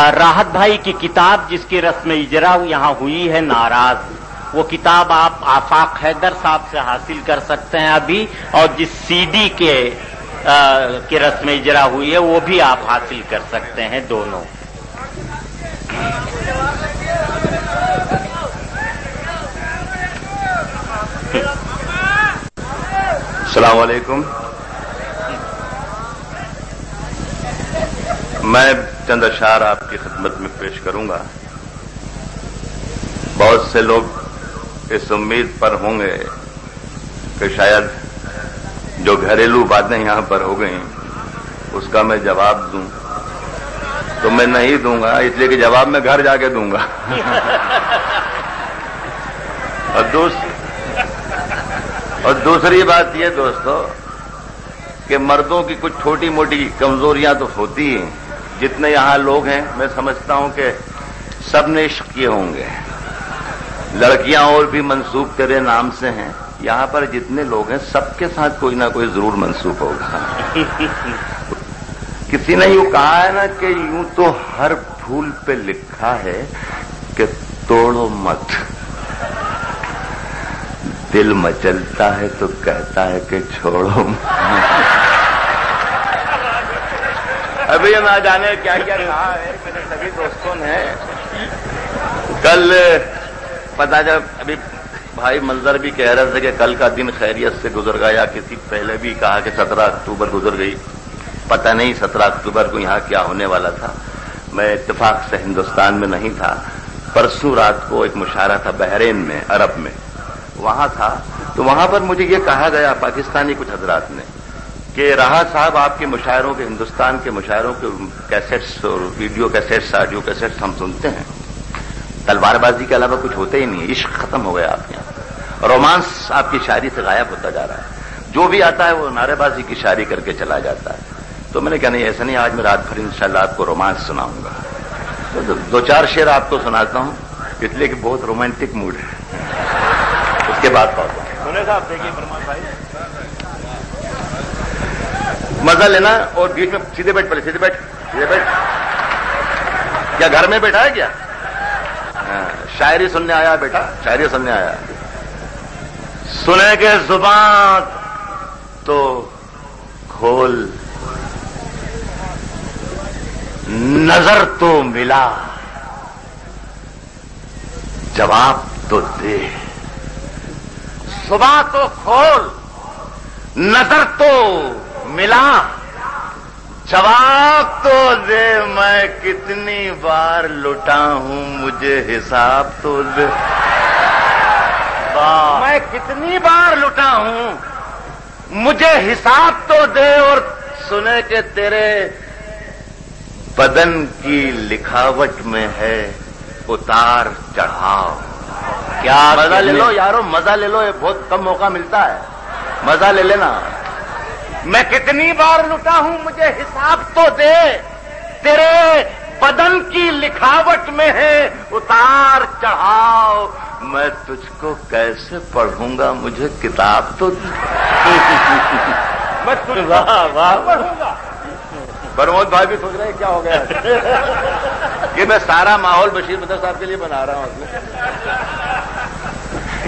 राहत भाई की किताब जिसकी रस्म इजरा यहाँ हुई है नाराज, वो किताब आप आफाक हैदर साहब से हासिल कर सकते हैं अभी, और जिस सीडी के रस्म इजरा हुई है वो भी आप हासिल कर सकते हैं, दोनों। अस्सलाम वालेकुम। मैं चंद अशार आपकी खिदमत में पेश करूंगा। बहुत से लोग इस उम्मीद पर होंगे कि शायद जो घरेलू बातें यहां पर हो गई उसका मैं जवाब दूं, तो मैं नहीं दूंगा, इसलिए कि जवाब मैं घर जाके दूंगा। और दूसरी बात ये दोस्तों कि मर्दों की कुछ छोटी मोटी कमजोरियां तो होती हैं। जितने यहां लोग हैं मैं समझता हूं कि सब ने इश्क किए होंगे। लड़कियां और भी मंसूब तेरे नाम से हैं। यहां पर जितने लोग हैं सबके साथ कोई ना कोई जरूर मंसूब होगा। किसी ने यूं कहा है ना कि यूं तो हर फूल पे लिखा है कि तोड़ो मत, दिल मचलता है तो कहता है कि छोड़ो मत। अभी ये ना जाने क्या क्या कहा है मेरे सभी दोस्तों ने। कल पता जब अभी भाई मंजर भी कह रहे थे कि कल का दिन खैरियत से गुजर गया, किसी पहले भी कहा कि 17 अक्टूबर गुजर गई। पता नहीं 17 अक्टूबर को यहां क्या होने वाला था। मैं इत्तेफाक से हिंदुस्तान में नहीं था। परसों रात को एक मुशायरा था बहरीन में, अरब में, वहां था। तो वहां पर मुझे ये कहा गया पाकिस्तानी कुछ हजरात ने कि राहत साहब आपके मुशायरों के, हिंदुस्तान के मुशायरों के कैसेट्स और वीडियो कैसेट्स, ऑडियो कैसेट्स हम सुनते हैं, तलवारबाजी के अलावा कुछ होता ही नहीं, इश्क खत्म हो गया आपके यहाँ, रोमांस आपकी शायरी से गायब होता जा रहा है। जो भी आता है वो नारेबाजी की शायरी करके चला जाता है। तो मैंने कहा नहीं, ऐसा नहीं, आज मैं रात भर इंशाल्लाह आपको रोमांस सुनाऊंगा। तो 2-4 शेर आपको सुनाता हूं, इसलिए कि बहुत रोमांटिक मूड है। उसके बाद सुने साहब, देखिए फरमान भाई, मजा लेना और बीच में सीधे बैठ, पहले सीधे बैठ, सीधे बैठ। क्या घर में बैठा है क्या? शायरी सुनने आया बेटा, शायरी सुनने आया। सुने के जुबान तो खोल, नजर तो मिला, जवाब तो दे। जुबान तो खोल, नजर तो मिला, जवाब तो दे। मैं कितनी बार लुटा हूं, मुझे हिसाब तो दे। मैं कितनी बार लुटा हूं, मुझे हिसाब तो दे। और सुने के तेरे बदन की लिखावट में है उतार चढ़ाव। क्या मजा ले लो यारो, मजा ले लो, ये बहुत कम मौका मिलता है, मजा ले लेना। मैं कितनी बार लुटा हूं, मुझे हिसाब तो दे। तेरे बदन की लिखावट में है उतार चढ़ाव। मैं तुझको कैसे पढ़ूंगा, मुझे किताब तो दे। मैं वाह वाह पढ़ूंगा। प्रमोद भाई भी सोच रहे हैं क्या हो गया कि मैं सारा माहौल बशीर बदर साहब के लिए बना रहा हूं।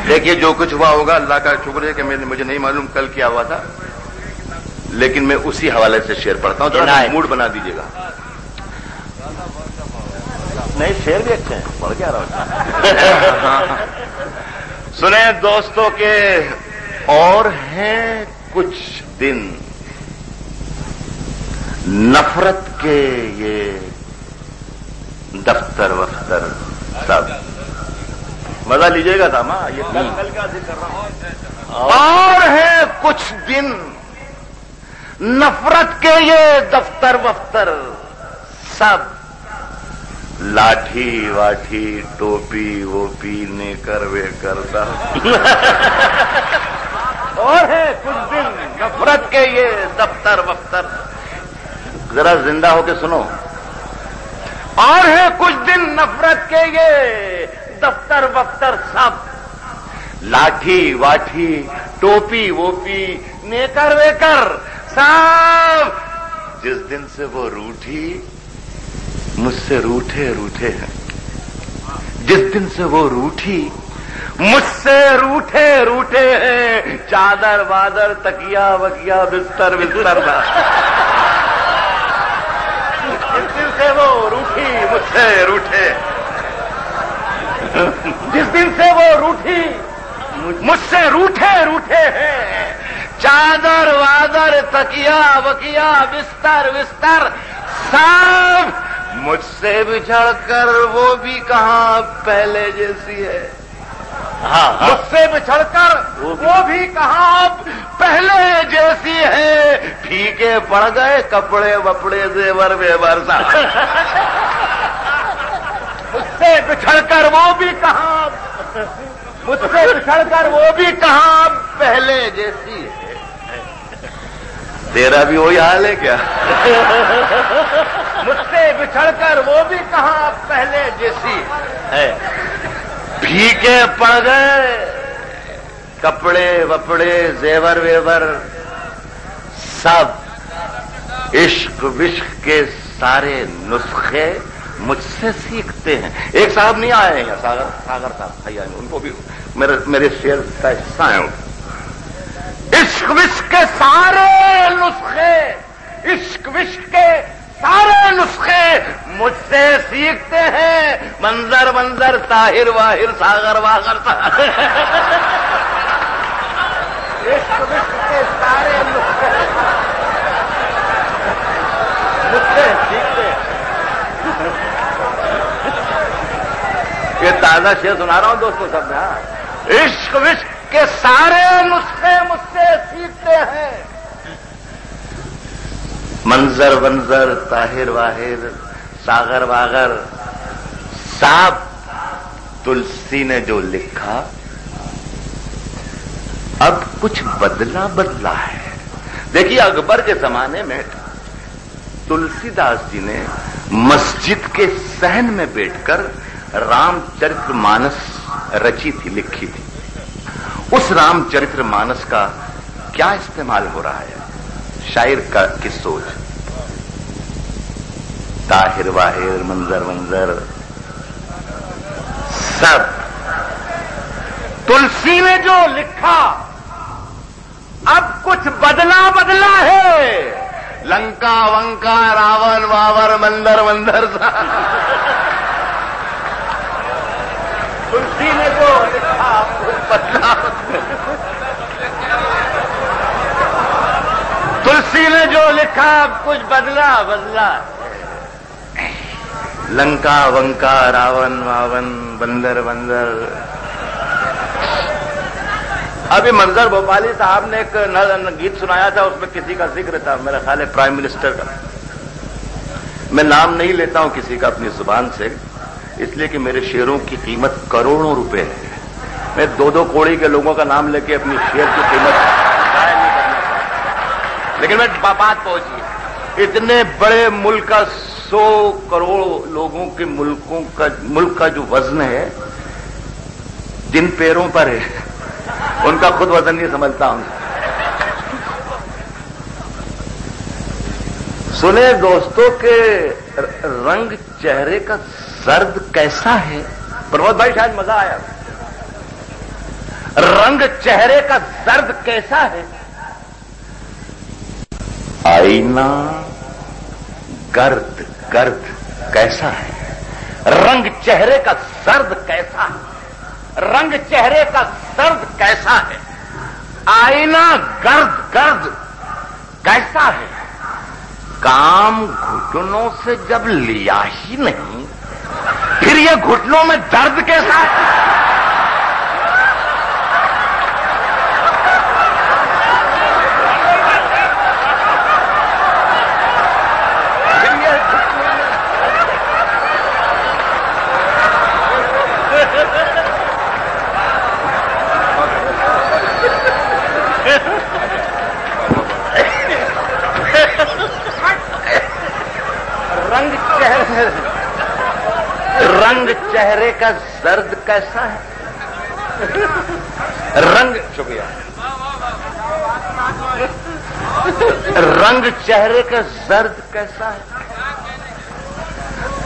देखिए जो कुछ हुआ होगा, अल्लाह का शुक्र है कि मुझे नहीं मालूम कल क्या हुआ था, लेकिन मैं उसी हवाले से शेर पढ़ता हूं। थोड़ा मूड बना दीजिएगा। नहीं, शेर भी अच्छे हैं, पढ़ क्या रहा हूं। सुने दोस्तों के और हैं कुछ दिन, नफरत के ये दफ्तर वफ्तर सब। मजा लीजिएगा था मां, ये कल का जिक्र कर रहा हूं। और है कुछ दिन, नफरत के ये दफ्तर वफ्तर सब। लाठी वाठी टोपी वोपी नेकर वे करता। और है कुछ दिन, नफरत के ये दफ्तर वफ्तर। जरा जिंदा होके सुनो। और है कुछ दिन, नफरत के ये दफ्तर वफ्तर सब। लाठी वाठी टोपी वोपी नेकर वेकर सब। जिस दिन से वो रूठी मुझसे रूठे रूठे हैं। जिस दिन से वो रूठी मुझसे रूठे रूठे हैं, चादर वादर तकिया वकिया बिस्तर बिस्तर जिस दिन से वो रूठी मुझसे रूठे, जिस दिन से वो रूठी मुझसे रूठे रूठे हैं, चादर वादर तकिया वकिया बिस्तर बिस्तर सब मुझसे बिछड़ कर वो भी कहां पहले जैसी है। मुझसे बिछड़कर वो भी कहां पहले जैसी है, फीके पड़ गए कपड़े वपड़े जेवर वेवर सा। मुझसे बिछड़कर वो भी कहां, मुझसे बिछड़कर वो भी कहां पहले जैसी है। तेरा भी वही हाल है क्या? मुझसे बिछड़कर वो भी कहां पहले जैसी है, फीके पड़ गए कपड़े वपड़े जेवर वेवर सब। इश्क विश्क के सारे नुस्खे मुझसे सीखते हैं। एक साहब नहीं आए हैं, सागर साहब भैया, उनको भी मेरे शेर का हिस्सा है। इश्क विश्क के सारे नुस्खे, इश्क विश्क के सारे नुस्खे मुझसे सीखते हैं। मंजर मंजर ताहिर वाहिर सागर वागर इश्क विश्क के सारे नुस्खे मुझसे सीखते हैं। ये ताजा शेर सुना रहा हूं दोस्तों सब में। इश्क विश्क के सारे नुस्खे मुझसे सीखते हैं। मंजर वंजर ताहिर वाहिर सागर वागर साहब तुलसी ने जो लिखा अब कुछ बदला बदला है। देखिए अकबर के जमाने में तुलसीदास जी ने मस्जिद के सहन में बैठकर रामचरितमानस रची थी, लिखी थी। उस रामचरितमानस का क्या इस्तेमाल हो रहा है शायर की सोच। ताहिर वाहिर मंजर मंजर सब तुलसी ने जो लिखा अब कुछ बदला बदला है। लंका वंका रावण वावर मंदर मंदर सा तुलसी ने जो लिखा अब कुछ बदला। तुलसी ने जो लिखा अब कुछ बदला बदला। लंका वंका रावण वावन बंदर बंदर। अभी मंजर भोपाली साहब ने एक गीत सुनाया था, उसमें किसी का जिक्र था, मेरा ख्याल है प्राइम मिनिस्टर का। मैं नाम नहीं लेता हूं किसी का अपनी जुबान से, इसलिए कि मेरे शेरों की कीमत करोड़ों रुपए है। मैं दो दो कौड़ी के लोगों का नाम लेके अपनी शेर की कीमत जाहिर नहीं करना चाहता। लेकिन मैं बात पहुंची, इतने बड़े मुल्क का 100 करोड़ लोगों के मुल्क का जो वजन है, जिन पैरों पर है उनका खुद वजन नहीं समझता हूं। सुने दोस्तों के रंग चेहरे का जर्द कैसा है। प्रमोद भाई शायद मजा आया। रंग चेहरे का जर्द कैसा है, आईना गर्द गर्द कैसा है। रंग चेहरे का सर्द कैसा है, रंग चेहरे का सर्द कैसा है। आईना गर्द गर्द कैसा है। काम घुटनों से जब लिया ही नहीं, फिर ये घुटनों में दर्द कैसा है। रंग चेहरे का दर्द कैसा है। रंग शुक्रिया। रंग चेहरे का दर्द कैसा है।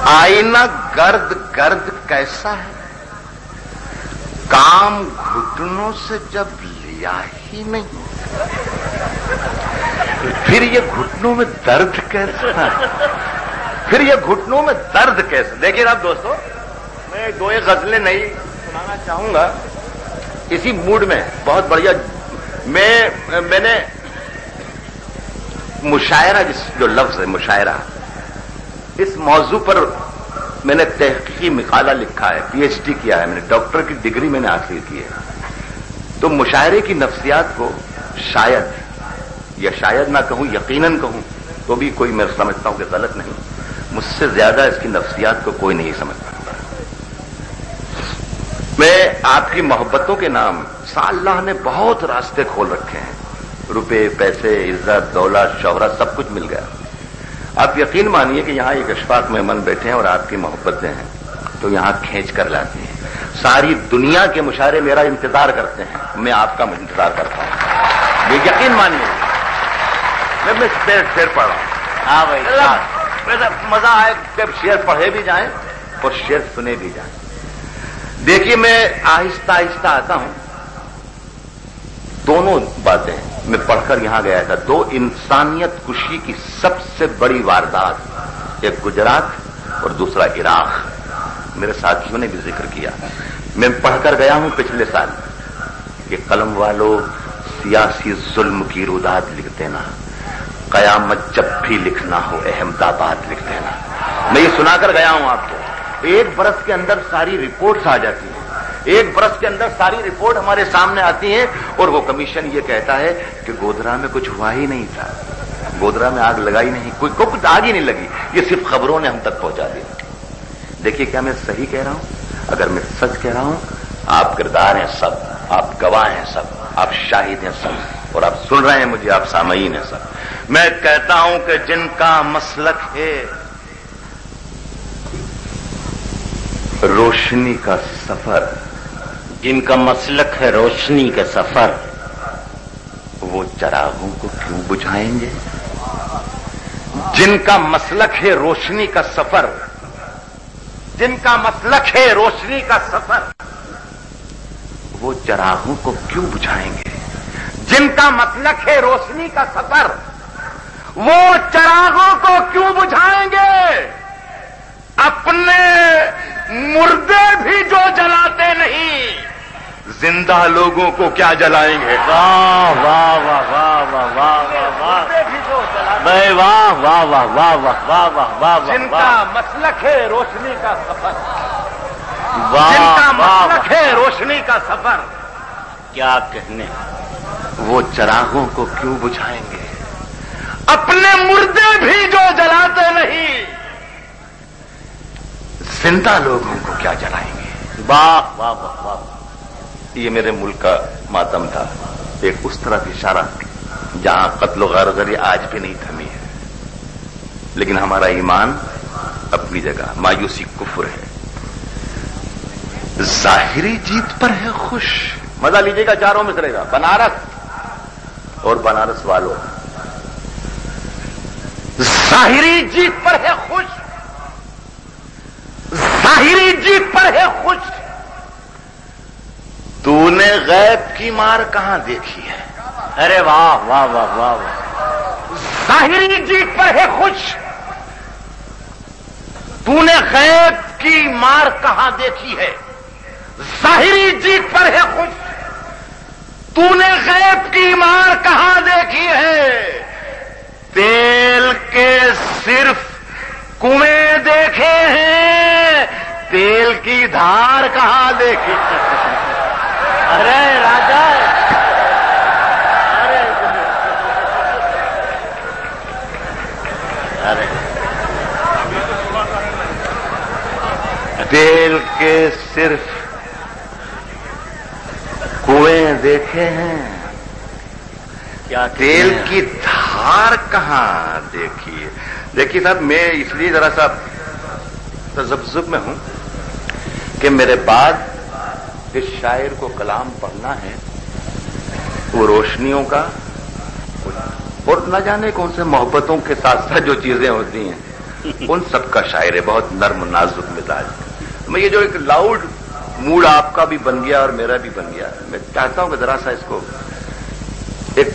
आईना गर्द गर्द कैसा है, काम घुटनों से जब लिया ही नहीं, फिर ये घुटनों में दर्द कैसा है, फिर ये घुटनों में दर्द कैसे। देखिए आप दोस्तों, मैं दो एक गजलें नहीं सुनाना चाहूंगा इसी मूड में, बहुत बढ़िया। मैंने मुशायरा, जो लफ्ज है मुशायरा, इस मौजू पर मैंने तहकीकी मकाला लिखा है, पीएचडी किया है मैंने, डॉक्टर की डिग्री मैंने हासिल की है। तो मुशायरे की नफ्सियात को शायद, या शायद ना कहूं यकीनन कहूं तो भी कोई मैं समझता हूं कि गलत नहीं, मुझसे ज्यादा इसकी नफ्सियात को कोई नहीं समझ सकता। मैं आपकी मोहब्बतों के नाम अल्लाह ने बहुत रास्ते खोल रखे हैं, रुपए पैसे इज्जत दौलत शोहरत सब कुछ मिल गया। आप यकीन मानिए कि यहां एक अशफाक मेहमान बैठे हैं और आपकी मोहब्बतें हैं तो यहां खींच कर लाती हैं। सारी दुनिया के मुशायरे मेरा इंतजार करते हैं, मैं आपका इंतजार करता हूं, ये यकीन मानिए। मैं शेर पढ़ रहा हूं। हाँ भाई, मजा आए जब शेर पढ़े भी जाएं और शेर सुने भी जाएं। देखिए मैं आहिस्ता आहिस्ता आता हूं। दोनों बातें मैं पढ़कर यहां गया था, दो इंसानियत कुशी की सबसे बड़ी वारदात, एक गुजरात और दूसरा इराक। मेरे साथियों ने भी जिक्र किया, मैं पढ़कर गया हूं पिछले साल कि कलम वालों सियासी जुल्म की रुदात लिख देना, कयामत जब भी लिखना हो अहमदाबाद लिख देना। मैं ये सुनाकर गया हूं आपको। एक बरस के अंदर सारी रिपोर्ट्स आ जाती हैं, एक बरस के अंदर सारी रिपोर्ट हमारे सामने आती है और वो कमीशन ये कहता है कि गोधरा में कुछ हुआ ही नहीं था, गोधरा में आग लगाई नहीं, कोई कुछ आग ही नहीं लगी, ये सिर्फ खबरों ने हम तक पहुंचा दिया। देखिए क्या मैं सही कह रहा हूं? अगर मैं सच कह रहा हूं, आप किरदार हैं सब, आप गवाह हैं सब, आप शाहिद हैं सब, और आप सुन रहे हैं मुझे, आप सामईन हैं सब। मैं कहता हूं कि जिनका मसलक है रोशनी का सफर, जिनका मसलक है रोशनी का सफर, वो चरागों को क्यों बुझाएंगे? जिनका मसलक है रोशनी का सफर, जिनका मसलक है रोशनी का सफर, वो चरागों को क्यों बुझाएंगे? जिनका मसलक है रोशनी का सफर, वो चरागों को क्यों बुझाएंगे? अपने मुर्दे भी जो जलाते नहीं, जिंदा लोगों को क्या जलाएंगे? वाह वाह वाह वाह वाह वाह वाह वाह, वाह वाह वाह वाह वाह वाह वाह, जिनका मसलक है रोशनी का सफर, वाह, जिनका वाह, मसलक है रोशनी का सफर, क्या कहने, वो चरागों को क्यों बुझाएंगे? अपने मुर्दे भी जो जलाते नहीं, जिंदा लोगों को क्या जलाएंगे? वाह वाह वाह वाह। ये मेरे मुल्क का मातम था, एक उस तरफ इशारा जहां कत्ल गारगरी आज भी नहीं थमी है, लेकिन हमारा ईमान अपनी जगह, मायूसी कुफ्र है। जाहिरी जीत पर है खुश, मजा लीजिएगा चारों में चलेगा। बनारस और बनारस वालों, जाहिरी जीत पर है खुश, जाहिरी जीत पर है खुश, तूने गैब की मार कहां देखी है? अरे वाह वाह वाह वाह वाह। जाहिरी जीत पर है खुश, तूने गैब की मार कहां देखी है? जाहिरी जीत पर है खुश, तूने गैब की मार कहां देखी है? तेल के सिर्फ कुएं देखे हैं, तेल की धार कहां देखी? अरे राजा, अरे तेल के सिर्फ कुएं देखे हैं, क्या तेल की धार कहां देखी है? देखिए साहब, मैं इसलिए जरा सा तजब्जुब में हूं कि मेरे बाद इस शायर को कलाम पढ़ना है, वो रोशनियों का और न जाने कौन से मोहब्बतों के साथ साथ जो चीजें होती हैं उन सब का शायर है, बहुत नर्म नाजुक मिजाज। मैं ये जो एक लाउड मूड आपका भी बन गया और मेरा भी बन गया, मैं चाहता हूं कि जरा सा इसको एक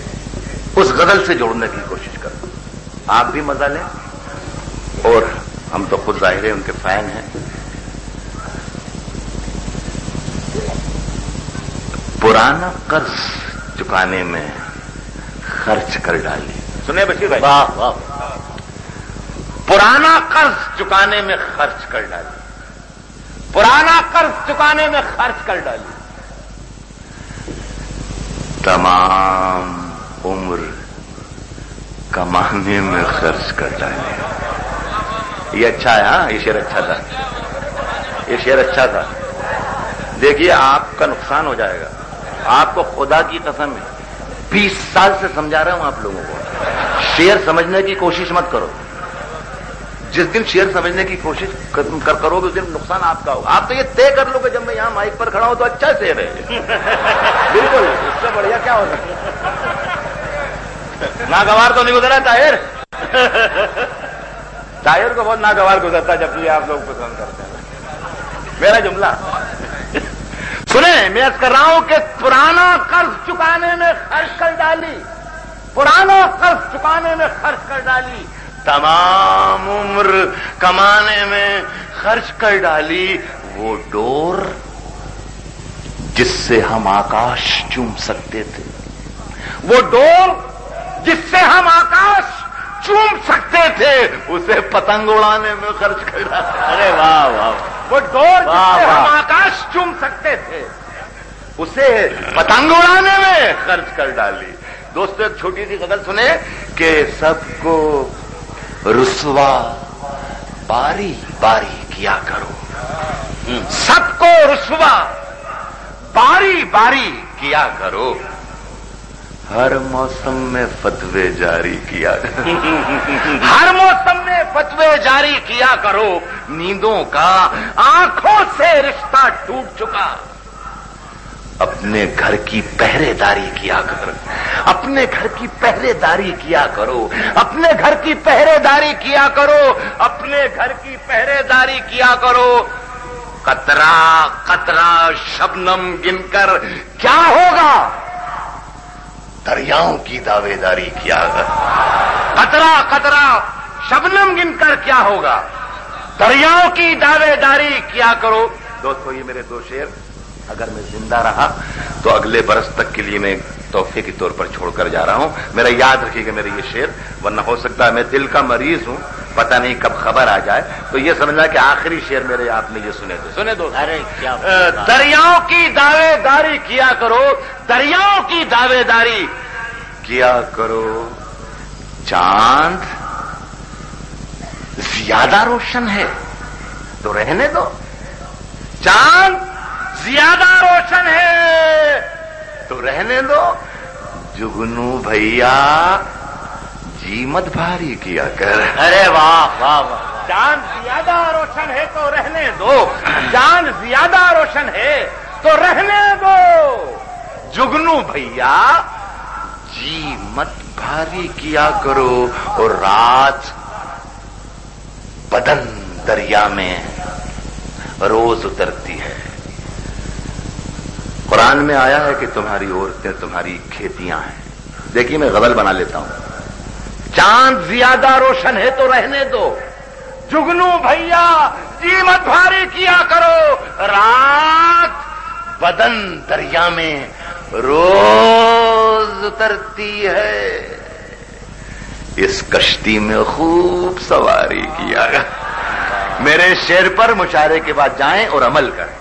उस गजल से जोड़ने की कोशिश करो, आप भी मजा लें और हम तो खुद जाहिर है उनके फैन हैं। पुराना कर्ज चुकाने में खर्च कर डाली। सुनिए बशीर भाई, वाह वाह। पुराना कर्ज चुकाने में खर्च कर डाली, पुराना कर्ज चुकाने में खर्च कर डाली, तमाम उम्र कमाने में खर्च कर डाली। ये अच्छा है, हाँ, ये शेर अच्छा था, ये शेर अच्छा था। देखिए आपका नुकसान हो जाएगा, आपको खुदा की कसम है 20 साल से समझा रहा हूं आप लोगों को, शेर समझने की कोशिश मत करो। जिस दिन शेर समझने की कोशिश करोगे उस दिन नुकसान आपका होगा। आप तो ये तय कर लो कि जब मैं यहां माइक पर खड़ा हूं तो अच्छा शेर है। बिल्कुल, इससे बढ़िया क्या हो सकता है। नागवार तो नहीं गुजरा ताहिर, ताहिर को बहुत नागवार गुजरता जब भी आप लोग पसंद करते हैं। मेरा जुमला सुने, मैं अर्ज कर रहा हूं कि पुराना कर्ज चुकाने में खर्च कर डाली, पुराना कर्ज चुकाने में खर्च कर डाली, तमाम उम्र कमाने में खर्च कर डाली। वो डोर जिससे हम आकाश चूम सकते थे, वो डोर जिससे हम आकाश चूम सकते थे, उसे पतंग उड़ाने में खर्च कर डाला। अरे वाह वाह। वो डोर जिससे हम आकाश चूम सकते थे, उसे पतंग उड़ाने में खर्च कर डाली। दोस्तों एक छोटी सी गजल सुने कि सबको रुसवा बारी बारी किया करो, सबको रुसवा बारी बारी किया करो, हर मौसम में फतवे जारी किया करो, हर मौसम में फतवे जारी किया करो। नींदों का आंखों से रिश्ता टूट चुका, अपने घर की पहरेदारी किया करो, अपने घर की पहरेदारी किया करो, अपने घर की पहरेदारी किया करो, अपने घर की पहरेदारी किया करो। कतरा कतरा शबनम गिनकर क्या होगा, दरियाओं की दावेदारी किया करो। कतरा कतरा शबनम गिनकर क्या होगा, दरियाओं की दावेदारी किया करो। दोस्तों ये मेरे दो शेर अगर मैं जिंदा रहा तो अगले बरस तक के लिए मैं तोहफे के तौर पर छोड़कर जा रहा हूं। मेरा याद रखिएगा मेरे ये शेर, वरना हो सकता है मैं दिल का मरीज हूं, पता नहीं कब खबर आ जाए, तो ये समझना कि आखिरी शेर मेरे आपने ये सुने थे। सुने दो। अरे क्या दरियाओं की दावेदारी किया करो, दरियाओं की दावेदारी किया करो। चांद ज्यादा रोशन है तो रहने दो, चांद ज्यादा रोशन है तो रहने दो। जुगनू भैया जी मत भारी किया कर। अरे वाह वाह वाह। चांद ज्यादा रोशन है तो रहने दो, चांद ज्यादा रोशन है तो रहने दो। जुगनू भैया जी मत भारी किया करो। और रात बदन दरिया में रोज उतरती है। कुरान में आया है कि तुम्हारी औरतें तुम्हारी खेतियां हैं। देखिए मैं गजल बना लेता हूं। चांद ज्यादा रोशन है तो रहने दो, जुगनू भैया जी मत भारी किया करो। रात बदन दरिया में रोज उतरती है, इस कश्ती में खूब सवारी किया। मेरे शेर पर मुशायरे के बाद जाएं और अमल करें।